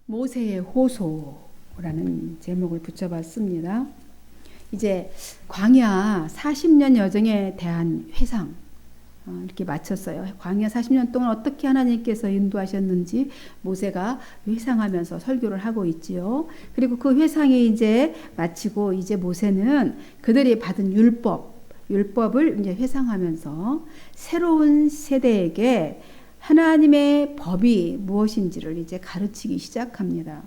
모세의 호소라는 제목을 붙여봤습니다. 이제 광야 40년 여정에 대한 회상 이렇게 마쳤어요. 광야 40년 동안 어떻게 하나님께서 인도하셨는지 모세가 회상하면서 설교를 하고 있지요. 그리고 그 회상이 이제 마치고 이제 모세는 그들이 받은 율법을 이제 회상하면서 새로운 세대에게 하나님의 법이 무엇인지를 이제 가르치기 시작합니다.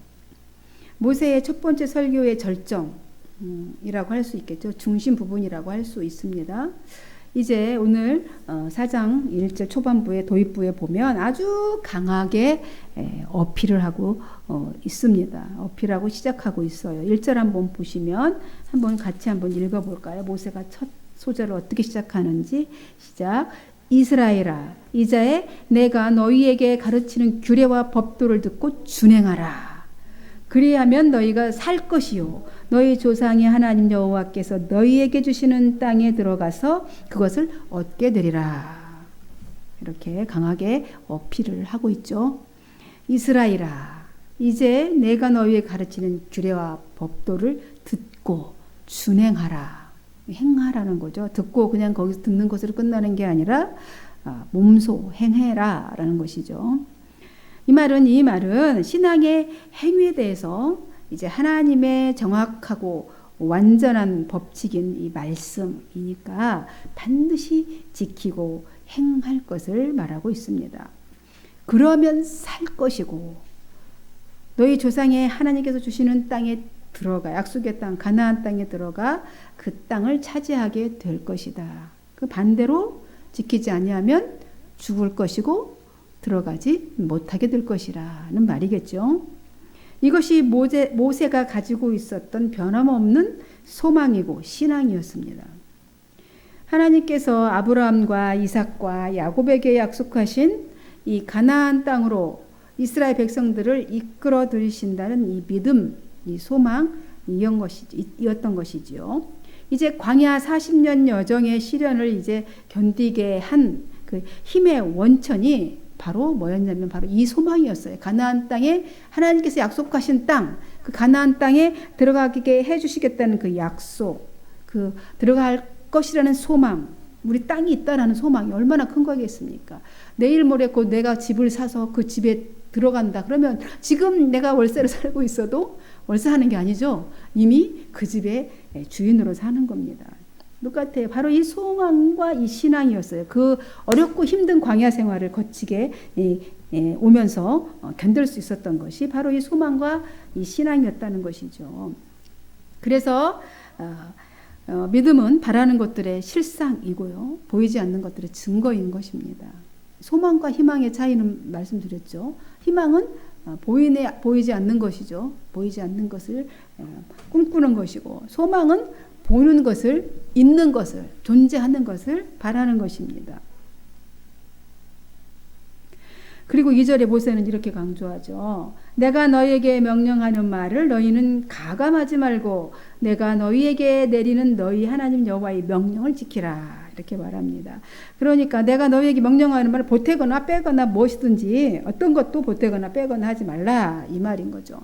모세의 첫 번째 설교의 절정이라고 할 수 있겠죠. 중심 부분이라고 할 수 있습니다. 이제 오늘 4장 1절 초반부에 도입부에 보면 아주 강하게 어필을 하고 있습니다. 어필하고 시작하고 있어요. 1절 한번 보시면 같이 한번 읽어볼까요? 모세가 첫 소절을 어떻게 시작하는지. 시작. 이스라엘아, 이제 내가 너희에게 가르치는 규례와 법도를 듣고 준행하라. 그리하면 너희가 살 것이요 너희 조상의 하나님 여호와께서 너희에게 주시는 땅에 들어가서 그것을 얻게 되리라. 이렇게 강하게 어필을 하고 있죠. 이스라엘아, 이제 내가 너희에게 가르치는 규례와 법도를 듣고 준행하라. 행하라는 거죠. 듣고 그냥 거기서 듣는 것으로 끝나는 게 아니라 몸소 행해라 라는 것이죠. 이 말은 신앙의 행위에 대해서 이제 하나님의 정확하고 완전한 법칙인 이 말씀이니까 반드시 지키고 행할 것을 말하고 있습니다. 그러면 살 것이고 너희 조상의 하나님께서 주시는 땅에 들어가, 약속의 땅 가나안 땅에 들어가 그 땅을 차지하게 될 것이다. 그 반대로 지키지 아니하면 죽을 것이고 들어가지 못하게 될 것이라는 말이겠죠. 이것이 모세가 가지고 있었던 변함없는 소망이고 신앙이었습니다. 하나님께서 아브라함과 이삭과 야곱에게 약속하신 이 가나안 땅으로 이스라엘 백성들을 이끌어 들이신다는 이 믿음, 이 소망이었던 것이지요. 이제 광야 40년 여정의 시련을 이제 견디게 한 그 힘의 원천이 바로 뭐였냐면 바로 이 소망이었어요. 가나안 땅에 하나님께서 약속하신 땅, 그 가나안 땅에 들어가게 해주시겠다는 그 약속, 그 들어갈 것이라는 소망, 우리 땅이 있다라는 소망이 얼마나 큰 거겠습니까? 내일 모레 곧 내가 집을 사서 그 집에 들어간다. 그러면 지금 내가 월세로 살고 있어도 월세하는 게 아니죠. 이미 그 집의 주인으로 사는 겁니다. 똑같아요. 바로 이 소망과 이 신앙이었어요. 그 어렵고 힘든 광야 생활을 거치게 오면서 견딜 수 있었던 것이 바로 이 소망과 이 신앙이었다는 것이죠. 그래서 믿음은 바라는 것들의 실상이고요. 보이지 않는 것들의 증거인 것입니다. 소망과 희망의 차이는 말씀드렸죠. 희망은 보이지 않는 것이죠. 보이지 않는 것을 꿈꾸는 것이고, 소망은 보는 것을, 있는 것을, 존재하는 것을 바라는 것입니다. 그리고 2절에 모세는 이렇게 강조하죠. 내가 너희에게 명령하는 말을 너희는 가감하지 말고 내가 너희에게 내리는 너희 하나님 여호와의 명령을 지키라. 이렇게 말합니다. 그러니까 내가 너희에게 명령하는 말을 보태거나 빼거나 무엇이든지 어떤 것도 보태거나 빼거나 하지 말라. 이 말인 거죠.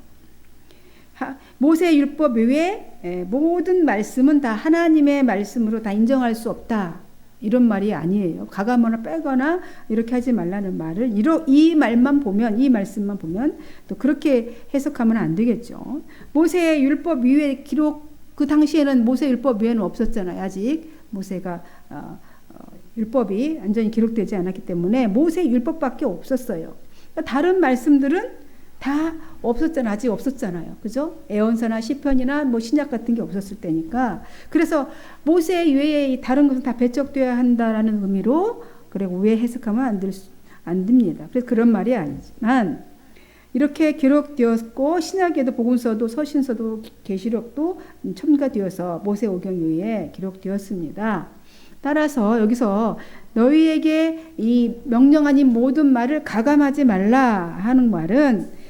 모세의 율법 외에 모든 말씀은 다 하나님의 말씀으로 다 인정할 수 없다. 이런 말이 아니에요. 가감하거나 빼거나 이렇게 하지 말라는 말을 이 말씀만 보면 또 그렇게 해석하면 안 되겠죠. 모세의 율법 위에 기록, 그 당시에는 모세 율법 외에는 없었잖아요. 아직 모세가 율법이 완전히 기록되지 않았기 때문에 모세 율법밖에 없었어요. 다른 말씀들은 다 없었잖아요. 아직 없었잖아요. 그죠? 애언서나 시편이나 신약 같은 게 없었을 때니까. 그래서 모세 외에 다른 것은 다 배척되어야 한다라는 의미로, 그리고 왜 해석하면 안 됩니다. 그래서 그런 말이 아니지만 이렇게 기록되었고, 신약에도 복음서도 서신서도 계시록도 첨가되어서 모세 오경 이후에 기록되었습니다. 따라서 여기서 너희에게 이 명령 아닌 모든 말을 가감하지 말라 하는 말은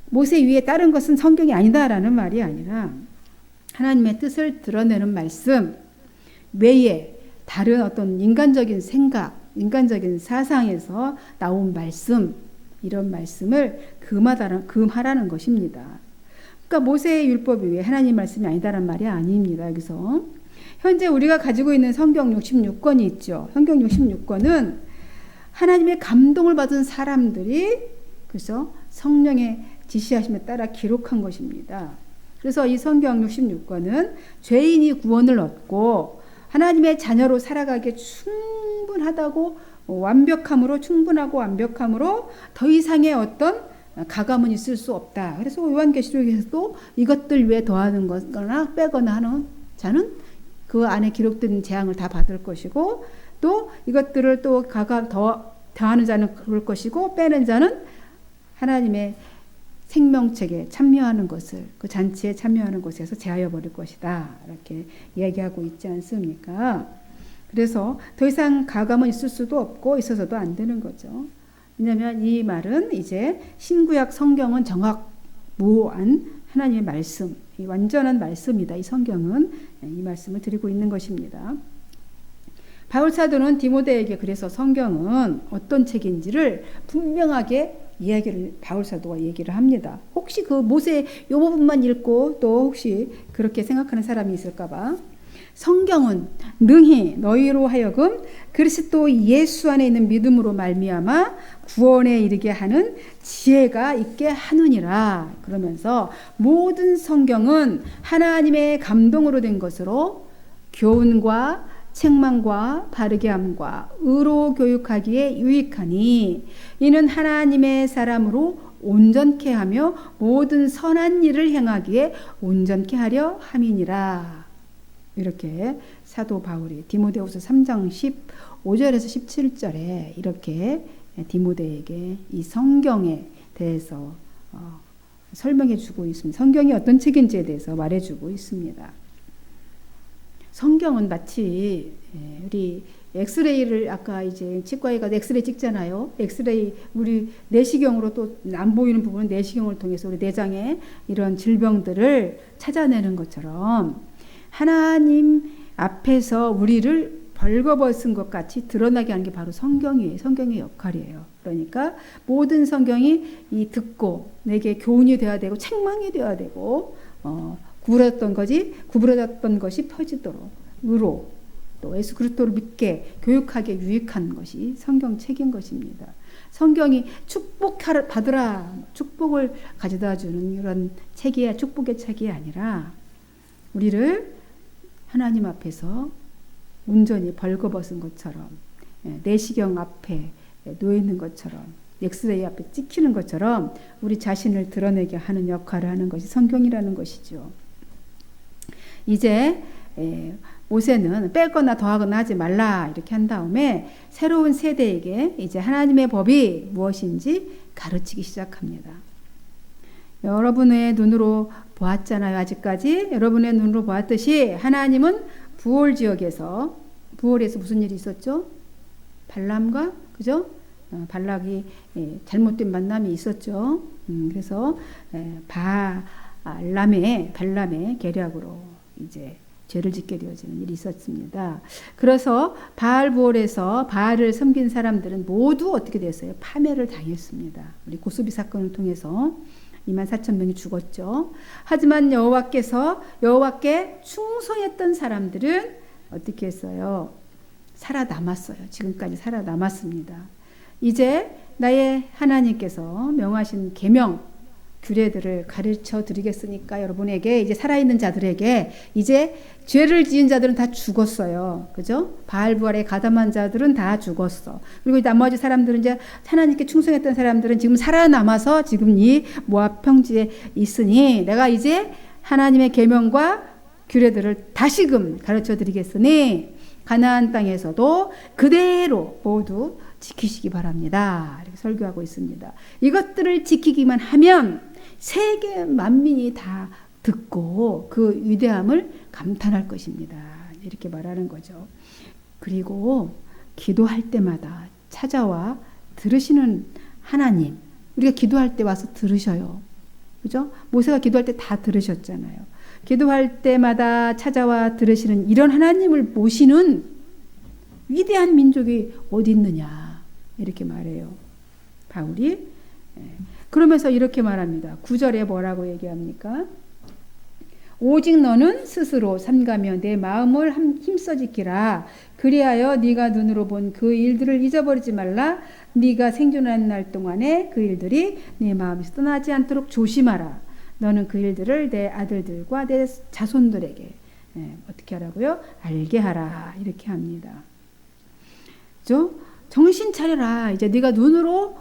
모세 위에 다른 것은 성경이 아니다라는 말이 아니라 하나님의 뜻을 드러내는 말씀 외에 다른 어떤 인간적인 생각, 인간적인 사상에서 나온 말씀, 이런 말씀을 금하라는 것입니다. 그러니까 모세의 율법이 왜 하나님 말씀이 아니다란 말이 아닙니다. 여기서 현재 우리가 가지고 있는 성경 66권이 있죠. 성경 66권은 하나님의 감동을 받은 사람들이 그래서 성령의 지시하심에 따라 기록한 것입니다. 그래서 이 성경 66권은 죄인이 구원을 얻고 하나님의 자녀로 살아가기에 충분하다고 완벽함으로 충분하고 완벽함으로 더 이상의 어떤 가감은 있을 수 없다. 그래서 요한계시록에서도 이것들 외에 더하는 거나 빼거나 하는 자는 그 안에 기록된 재앙을 다 받을 것이고 또 이것들을 또 더하는 자는 그럴 것이고 빼는 자는 하나님의 생명책에 참여하는 것을 그 잔치에 참여하는 것에서 제하여 버릴 것이다. 이렇게 이야기하고 있지 않습니까? 그래서 더 이상 가감은 있을 수도 없고 있어서도 안 되는 거죠. 왜냐하면 이 말은 이제 신구약 성경은 정확무한 하나님의 말씀, 이 완전한 말씀이다. 이 성경은 이 말씀을 드리고 있는 것입니다. 바울 사도는 디모데에게 그래서 성경은 어떤 책인지를 분명하게 바울 사도가 얘기를 합니다. 혹시 그 모세 요 부분만 읽고 또 혹시 그렇게 생각하는 사람이 있을까봐 성경은 능히 너희로 하여금 그리스도 예수 안에 있는 믿음으로 말미암아 구원에 이르게 하는 지혜가 있게 하느니라. 그러면서 모든 성경은 하나님의 감동으로 된 것으로 교훈과 책망과 바르게 함과 의로 교육하기에 유익하니 이는 하나님의 사람으로 온전케 하며 모든 선한 일을 행하기에 온전케 하려 함이니라. 이렇게 사도 바울이 디모데후서 3장 15절에서 17절에 이렇게 디모데에게 이 성경에 대해서 설명해 주고 있습니다. 성경이 어떤 책인지에 대해서 말해 주고 있습니다. 성경은 마치 우리 엑스레이를 아까 이제 치과에 가서 엑스레이 찍잖아요. 엑스레이 우리 내시경으로 또 안 보이는 부분은 내시경을 통해서 우리 내장의 이런 질병들을 찾아내는 것처럼 하나님 앞에서 우리를 벌거벗은 것 같이 드러나게 하는 게 바로 성경이에요. 성경의 역할이에요. 그러니까 모든 성경이 이 듣고 내게 교훈이 되어야 되고 책망이 되어야 되고 구부러졌던 것이 펴지도록 의로 또 예수 그리스도를 믿게 교육하게 유익한 것이 성경책인 것입니다. 성경이 받으라 축복을 가져다 주는 이런 책이야 축복의 책이 아니라 우리를 하나님 앞에서 온전히 벌거벗은 것처럼 내시경 앞에 놓여 있는 것처럼 엑스레이 앞에 찍히는 것처럼 우리 자신을 드러내게 하는 역할을 하는 것이 성경이라는 것이죠. 이제 모세는 빼거나 더하거나 하지 말라 이렇게 한 다음에 새로운 세대에게 이제 하나님의 법이 무엇인지 가르치기 시작합니다. 여러분의 눈으로 보았잖아요. 아직까지 여러분의 눈으로 보았듯이 하나님은 부올에서 무슨 일이 있었죠? 발람과 그죠? 발락이 잘못된 만남이 있었죠. 그래서 발람의 계략으로 이제 죄를 짓게 되어지는 일이 있었습니다. 그래서 바알부올에서 바알을 섬긴 사람들은 모두 어떻게 됐어요? 파멸을 당했습니다. 우리 고소비 사건을 통해서 24,000명이 죽었죠. 하지만 여호와께 충성했던 사람들은 어떻게 했어요? 살아남았어요. 지금까지 살아남았습니다. 이제 나의 하나님께서 명하신 계명 규례들을 가르쳐 드리겠으니까 여러분에게 이제 살아있는 자들에게 이제 죄를 지은 자들은 다 죽었어요. 그죠? 바알부알에 가담한 자들은 다 죽었어. 그리고 나머지 사람들은 이제 하나님께 충성했던 사람들은 지금 살아남아서 지금 이 모압 평지에 있으니 내가 이제 하나님의 계명과 규례들을 다시금 가르쳐 드리겠으니 가나안 땅에서도 그대로 모두 지키시기 바랍니다. 이렇게 설교하고 있습니다. 이것들을 지키기만 하면 세계 만민이 다 듣고 그 위대함을 감탄할 것입니다. 이렇게 말하는 거죠. 그리고 기도할 때마다 찾아와 들으시는 하나님, 우리가 기도할 때 와서 들으셔요. 그죠? 모세가 기도할 때 다 들으셨잖아요. 기도할 때마다 찾아와 들으시는 이런 하나님을 모시는 위대한 민족이 어디 있느냐 이렇게 말해요. 바울이 그러면서 이렇게 말합니다. 9절에 뭐라고 얘기합니까? 오직 너는 스스로 삼가며 내 마음을 힘써 지키라. 그리하여 네가 눈으로 본 그 일들을 잊어버리지 말라. 네가 생존하는 날 동안에 그 일들이 네 마음에서 떠나지 않도록 조심하라. 너는 그 일들을 내 아들들과 내 자손들에게 어떻게 하라고요? 알게 하라. 이렇게 합니다. 그죠? 정신 차려라. 이제 네가 눈으로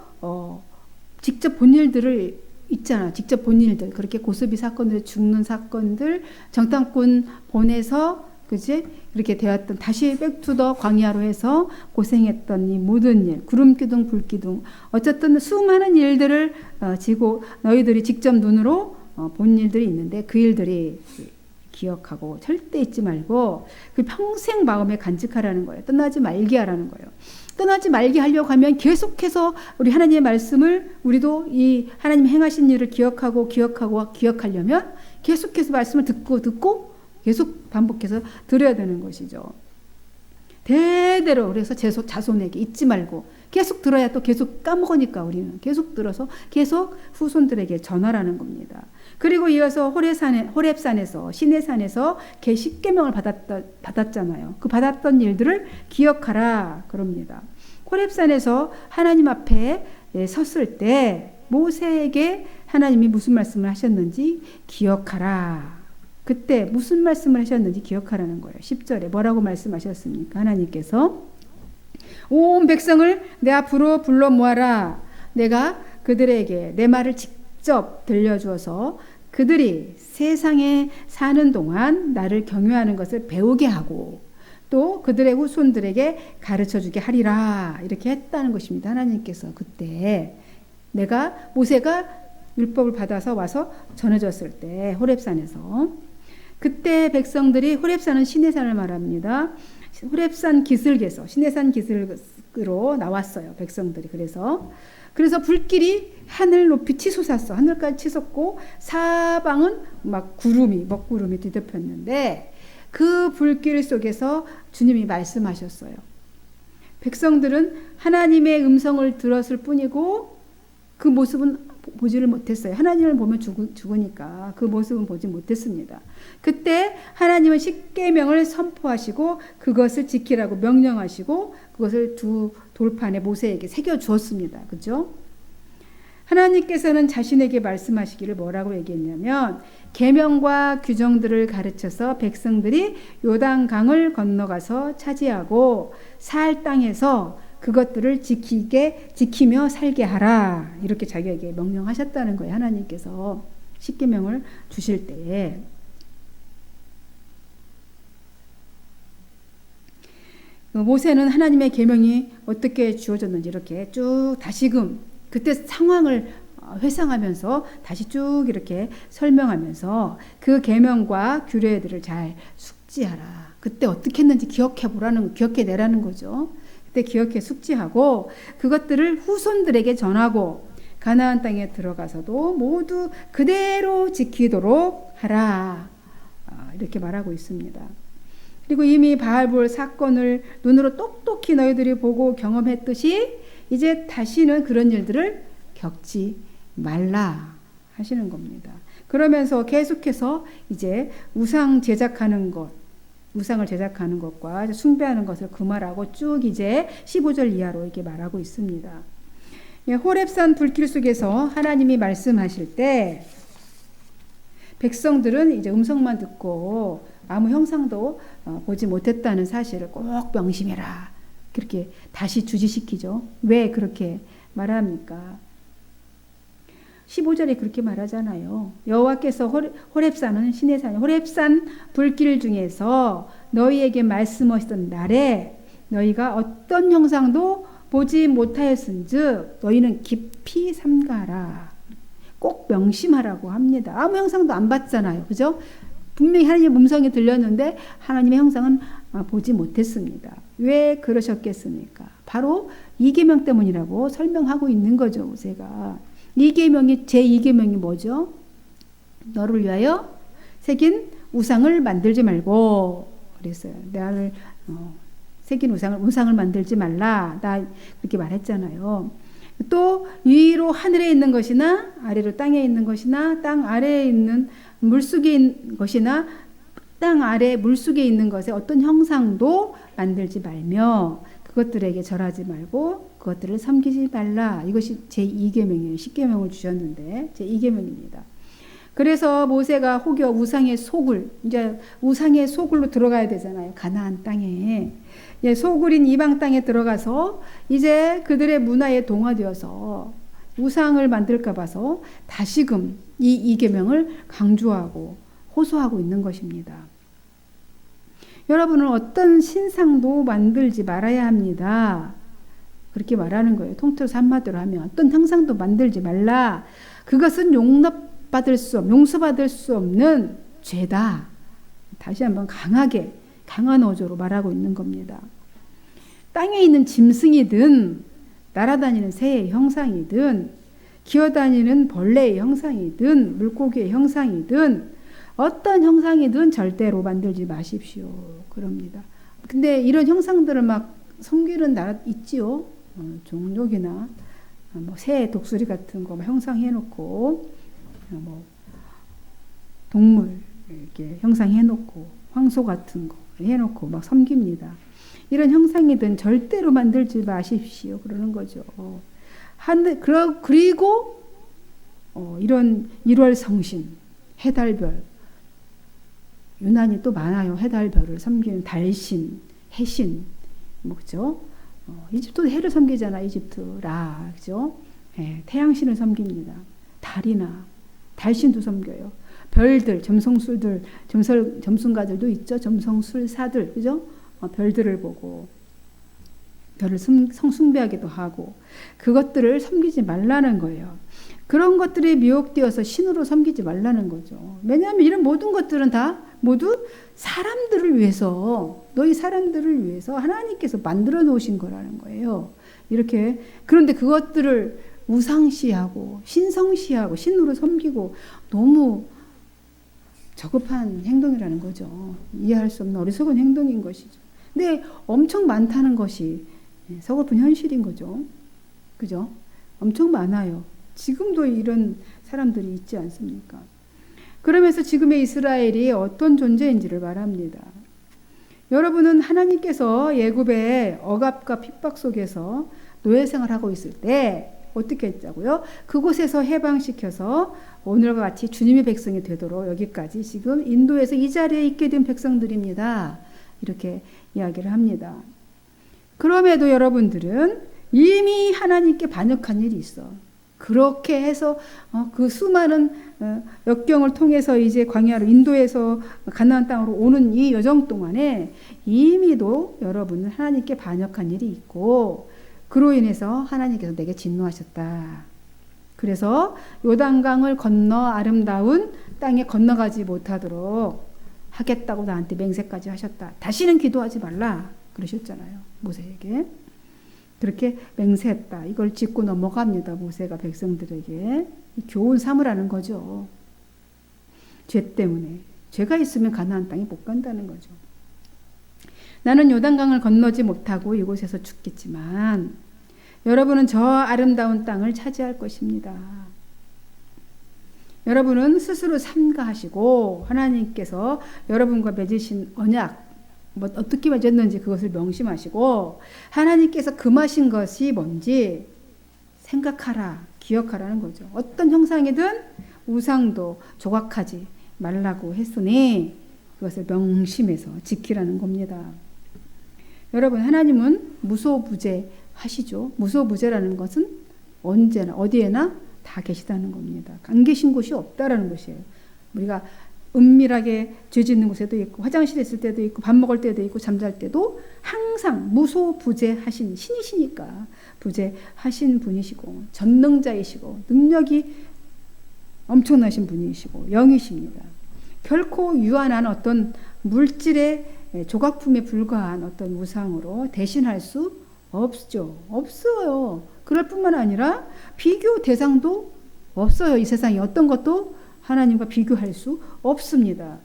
직접 본 일들을 있잖아. 직접 본 일들. 그렇게 고스비 사건들, 죽는 사건들, 정탐꾼 보내서 그지? 이렇게 되었던 다시 백투더 광야로 해서 고생했던 이 모든 일, 구름기둥, 불기둥, 어쨌든 수많은 일들을 지고 너희들이 직접 눈으로 본 일들이 있는데 그 일들이 기억하고 절대 잊지 말고 그 평생 마음에 간직하라는 거예요. 떠나지 말게 하라는 거예요. 떠나지 말게 하려고 하면 계속해서 우리 하나님의 말씀을 우리도 이 하나님 행하신 일을 기억하려면 계속해서 말씀을 듣고 계속 반복해서 들어야 되는 것이죠. 대대로 그래서 자손에게 잊지 말고 계속 들어야 또 계속 까먹으니까 우리는 계속 들어서 계속 후손들에게 전하라는 겁니다. 그리고 이어서 호렙산에서 시내산에서 개 10계명을 받았잖아요. 그 받았던 일들을 기억하라 그럽니다. 호렙산에서 하나님 앞에 섰을 때 모세에게 하나님이 무슨 말씀을 하셨는지 기억하라. 그때 무슨 말씀을 하셨는지 기억하라는 거예요. 10절에 뭐라고 말씀하셨습니까? 하나님께서 온 백성을 내 앞으로 불러 모아라. 내가 그들에게 내 말을 직접 들려주어서 그들이 세상에 사는 동안 나를 경외하는 것을 배우게 하고 또 그들의 후손들에게 가르쳐주게 하리라. 이렇게 했다는 것입니다. 하나님께서 그때 모세가 율법을 받아서 와서 전해줬을 때 호렙산에서 그때 백성들이 호렙산은 시내산을 말합니다. 호렙산 기슭에서 시내산 기슭으로 나왔어요. 백성들이. 그래서 불길이 하늘 높이 치솟았어. 하늘까지 치솟고 사방은 막 먹구름이 뒤덮였는데 그 불길 속에서 주님이 말씀하셨어요. 백성들은 하나님의 음성을 들었을 뿐이고 그 모습은 보지를 못했어요. 하나님을 보면 죽으니까 그 모습은 보지 못했습니다. 그때 하나님은 십계명을 선포하시고 그것을 지키라고 명령하시고 그것을 두 돌판에 모세에게 새겨 주었습니다. 그죠? 하나님께서는 자신에게 말씀하시기를 뭐라고 얘기했냐면 계명과 규정들을 가르쳐서 백성들이 요단강을 건너가서 차지하고 살 땅에서 그것들을 지키며 살게 하라. 이렇게 자기에게 명령하셨다는 거예요. 하나님께서 십계명을 주실 때에. 모세는 하나님의 계명이 어떻게 주어졌는지 이렇게 쭉 다시금 그때 상황을 회상하면서 다시 쭉 이렇게 설명하면서 그 계명과 규례들을 잘 숙지하라. 그때 어떻게 했는지 기억해내라는 거죠. 그때 기억해 숙지하고 그것들을 후손들에게 전하고 가나안 땅에 들어가서도 모두 그대로 지키도록 하라. 이렇게 말하고 있습니다. 그리고 이미 바알볼 사건을 눈으로 똑똑히 너희들이 보고 경험했듯이 이제 다시는 그런 일들을 겪지 말라 하시는 겁니다. 그러면서 계속해서 이제 우상을 제작하는 것과 숭배하는 것을 금하라고 쭉 이제 15절 이하로 이렇게 말하고 있습니다. 호렙산 불길 속에서 하나님이 말씀하실 때 백성들은 이제 음성만 듣고 아무 형상도 보지 못했다는 사실을 꼭 명심해라. 그렇게 다시 주지시키죠. 왜 그렇게 말합니까? 15절에 그렇게 말하잖아요. 여호와께서 호렙산은 시내산 호렙산 불길 중에서 너희에게 말씀하시던 날에 너희가 어떤 형상도 보지 못하였은즉 너희는 깊이 삼가라. 꼭 명심하라고 합니다. 아무 형상도 안 봤잖아요. 그죠? 분명히 하나님의 음성이 들렸는데 하나님의 형상은 보지 못했습니다. 왜 그러셨겠습니까? 바로 이계명 때문이라고 설명하고 있는 거죠. 제가 제2계명이 뭐죠? 너를 위하여 새긴 우상을 만들지 말고 그랬어요. 새긴 우상을 만들지 말라. 나 그렇게 말했잖아요. 또 위로 하늘에 있는 것이나 아래로 땅에 있는 것이나 땅 아래에 있는 물속에 있는 것이나 땅 아래 물속에 있는 것에 어떤 형상도 만들지 말며 그것들에게 절하지 말고 그것들을 섬기지 말라. 이것이 제2계명이에요. 10계명을 주셨는데 제2계명입니다. 그래서 모세가 혹여 우상의 소굴, 이제 우상의 소굴로 들어가야 되잖아요. 가나안 땅에. 예, 소굴인 이방 땅에 들어가서 이제 그들의 문화에 동화되어서 우상을 만들까 봐서 다시금 이 이계명을 강조하고 호소하고 있는 것입니다. 여러분은 어떤 신상도 만들지 말아야 합니다. 그렇게 말하는 거예요. 통틀어서 한마디로 하면 어떤 형상도 만들지 말라. 그것은 용서받을 수 없는 죄다. 다시 한번 강한 어조로 말하고 있는 겁니다. 땅에 있는 짐승이든 날아다니는 새의 형상이든 기어다니는 벌레의 형상이든 물고기의 형상이든 어떤 형상이든 절대로 만들지 마십시오. 그럽니다. 근데 이런 형상들을 막 섬기는 나라 있지요. 종족이나 뭐 새 독수리 같은 거 형상해놓고 뭐 동물 이렇게 형상해놓고 황소 같은 거 해놓고 막 섬깁니다. 이런 형상이든 절대로 만들지 마십시오. 그러는 거죠. 그리고 이런 1월 성신, 해달별, 유난히 또 많아요. 해달별을 섬기는 달신, 해신, 뭐죠? 이집트도 해를 섬기잖아. 이집트 라, 그죠? 예, 태양신을 섬깁니다. 달이나 달신도 섬겨요. 별들, 점성술들, 점순가들도 있죠. 점성술사들, 그죠? 별들을 보고 별을 숭배하기도 하고 그것들을 섬기지 말라는 거예요. 그런 것들이 미혹되어서 신으로 섬기지 말라는 거죠. 왜냐하면 이런 모든 것들은 다 모두 사람들을 위해서 너희 사람들을 위해서 하나님께서 만들어 놓으신 거라는 거예요. 이렇게 그런데 그것들을 우상시하고 신성시하고 신으로 섬기고 너무 저급한 행동이라는 거죠. 이해할 수 없는 어리석은 행동인 것이죠. 근데 엄청 많다는 것이 서글픈 현실인 거죠. 그죠? 엄청 많아요. 지금도 이런 사람들이 있지 않습니까? 그러면서 지금의 이스라엘이 어떤 존재인지를 말합니다. 여러분은 하나님께서 예굽의 억압과 핍박 속에서 노예 생활하고 있을 때 어떻게 했자고요? 그곳에서 해방시켜서 오늘과 같이 주님의 백성이 되도록 여기까지 지금 인도에서 이 자리에 있게 된 백성들입니다. 이렇게 이야기를 합니다. 그럼에도 여러분들은 이미 하나님께 반역한 일이 있어. 그렇게 해서 그 수많은 역경을 통해서 이제 광야로 인도에서 가나안 땅으로 오는 이 여정 동안에 이미도 여러분은 하나님께 반역한 일이 있고 그로 인해서 하나님께서 내게 진노하셨다. 그래서 요단강을 건너 아름다운 땅에 건너가지 못하도록 하겠다고 나한테 맹세까지 하셨다. 다시는 기도하지 말라 그러셨잖아요. 모세에게. 그렇게 맹세했다. 이걸 짚고 넘어갑니다. 모세가 백성들에게. 교훈 삼으라는 거죠. 죄 때문에. 죄가 있으면 가나안 땅에 못 간다는 거죠. 나는 요단강을 건너지 못하고 이곳에서 죽겠지만 여러분은 저 아름다운 땅을 차지할 것입니다. 여러분은 스스로 삼가하시고 하나님께서 여러분과 맺으신 언약 어떻게 맺었는지 그것을 명심하시고 하나님께서 금하신 것이 뭔지 생각하라, 기억하라는 거죠. 어떤 형상이든 우상도 조각하지 말라고 했으니 그것을 명심해서 지키라는 겁니다. 여러분 하나님은 무소부재하시죠. 무소부재라는 것은 언제나 어디에나 다 계시다는 겁니다. 안 계신 곳이 없다라는 것이에요. 우리가 은밀하게 죄 짓는 곳에도 있고 화장실에 있을 때도 있고 밥 먹을 때도 있고 잠잘 때도 항상 무소부재하신 신이시니까 부재하신 분이시고 전능자이시고 능력이 엄청나신 분이시고 영이십니다. 결코 유한한 어떤 물질의 조각품에 불과한 어떤 우상으로 대신할 수 없죠. 없어요. 그럴 뿐만 아니라 비교 대상도 없어요. 이 세상에 어떤 것도 하나님과 비교할 수 없습니다.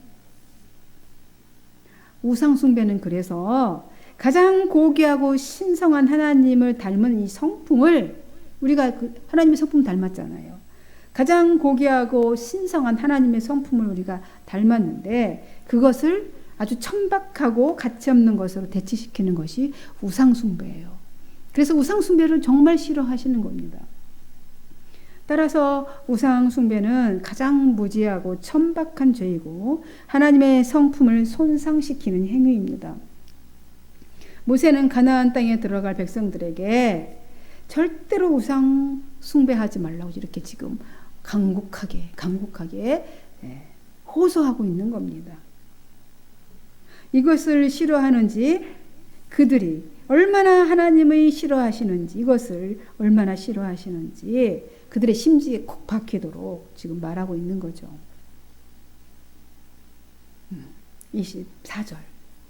우상숭배는 그래서 가장 고귀하고 신성한 하나님을 닮은 이 성품을 우리가 하나님의 성품 닮았잖아요. 가장 고귀하고 신성한 하나님의 성품을 우리가 닮았는데 그것을 아주 천박하고 가치없는 것으로 대치시키는 것이 우상숭배예요. 그래서 우상숭배를 정말 싫어하시는 겁니다. 따라서 우상숭배는 가장 무지하고 천박한 죄이고 하나님의 성품을 손상시키는 행위입니다. 모세는 가나안 땅에 들어갈 백성들에게 절대로 우상숭배하지 말라고 이렇게 지금 간곡하게 호소하고 있는 겁니다. 이것을 싫어하는지 그들이 얼마나 하나님의 싫어하시는지 이것을 얼마나 싫어하시는지 그들의 심지에 콕 박히도록 지금 말하고 있는 거죠. 24절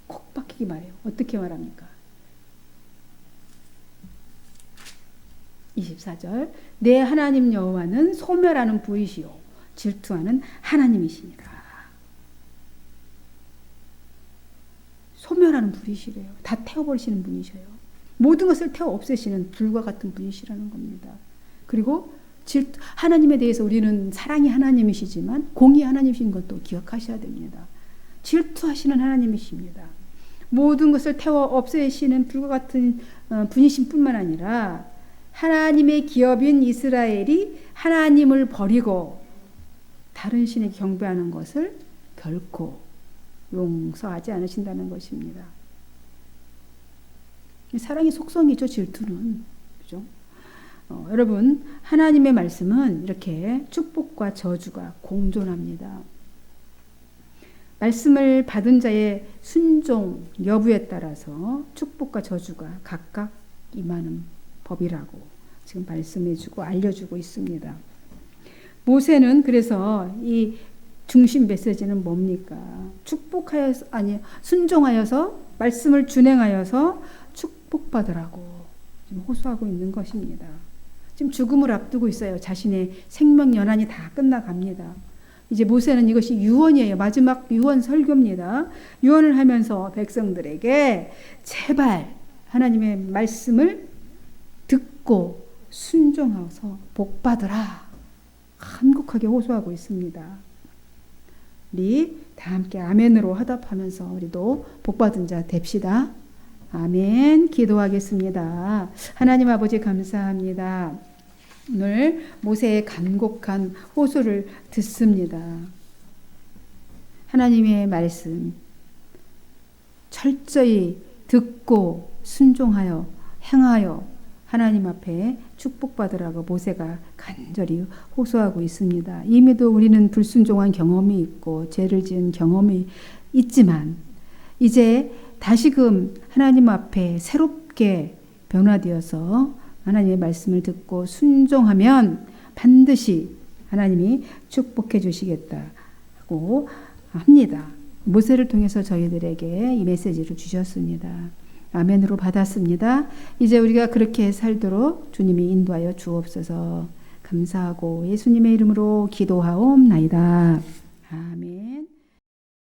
콕 박히기 말해요. 어떻게 말합니까? 24절 내 하나님 여호와는 소멸하는 분이시요 질투하는 하나님이시니라. 소멸하는 분이시래요. 다 태워버리시는 분이셔요. 모든 것을 태워 없애시는 불과 같은 분이시라는 겁니다. 그리고 하나님에 대해서 우리는 사랑이 하나님이시지만 공의 하나님이신 것도 기억하셔야 됩니다. 질투하시는 하나님이십니다. 모든 것을 태워 없애시는 불과 같은 분이신 뿐만 아니라 하나님의 기업인 이스라엘이 하나님을 버리고 다른 신에 경배하는 것을 결코 용서하지 않으신다는 것입니다. 사랑의 속성이죠, 질투는. 그죠? 여러분, 하나님의 말씀은 이렇게 축복과 저주가 공존합니다. 말씀을 받은 자의 순종 여부에 따라서 축복과 저주가 각각 임하는 법이라고 지금 말씀해주고 알려주고 있습니다. 모세는 그래서 이 중심 메시지는 뭡니까? 축복하여서 순종하여서 말씀을 준행하여서 축복받으라고 지금 호소하고 있는 것입니다. 지금 죽음을 앞두고 있어요. 자신의 생명 연한이 다 끝나갑니다. 이제 모세는 이것이 유언이에요. 마지막 유언 설교입니다. 유언을 하면서 백성들에게 제발 하나님의 말씀을 듣고 순종하여서 복받으라. 간곡하게 호소하고 있습니다. 우리 다 함께 아멘으로 화답하면서 우리도 복받은 자 됩시다. 아멘. 기도하겠습니다. 하나님 아버지 감사합니다. 오늘 모세의 간곡한 호소를 듣습니다. 하나님의 말씀 철저히 듣고 순종하여 행하여 하나님 앞에 축복받으라고 모세가 간절히 호소하고 있습니다. 이미도 우리는 불순종한 경험이 있고 죄를 지은 경험이 있지만 이제 다시금 하나님 앞에 새롭게 변화되어서 하나님의 말씀을 듣고 순종하면 반드시 하나님이 축복해 주시겠다고 합니다. 모세를 통해서 저희들에게 이 메시지를 주셨습니다. 아멘으로 받았습니다. 이제 우리가 그렇게 살도록 주님이 인도하여 주옵소서. 감사하고 예수님의 이름으로 기도하옵나이다. 아멘.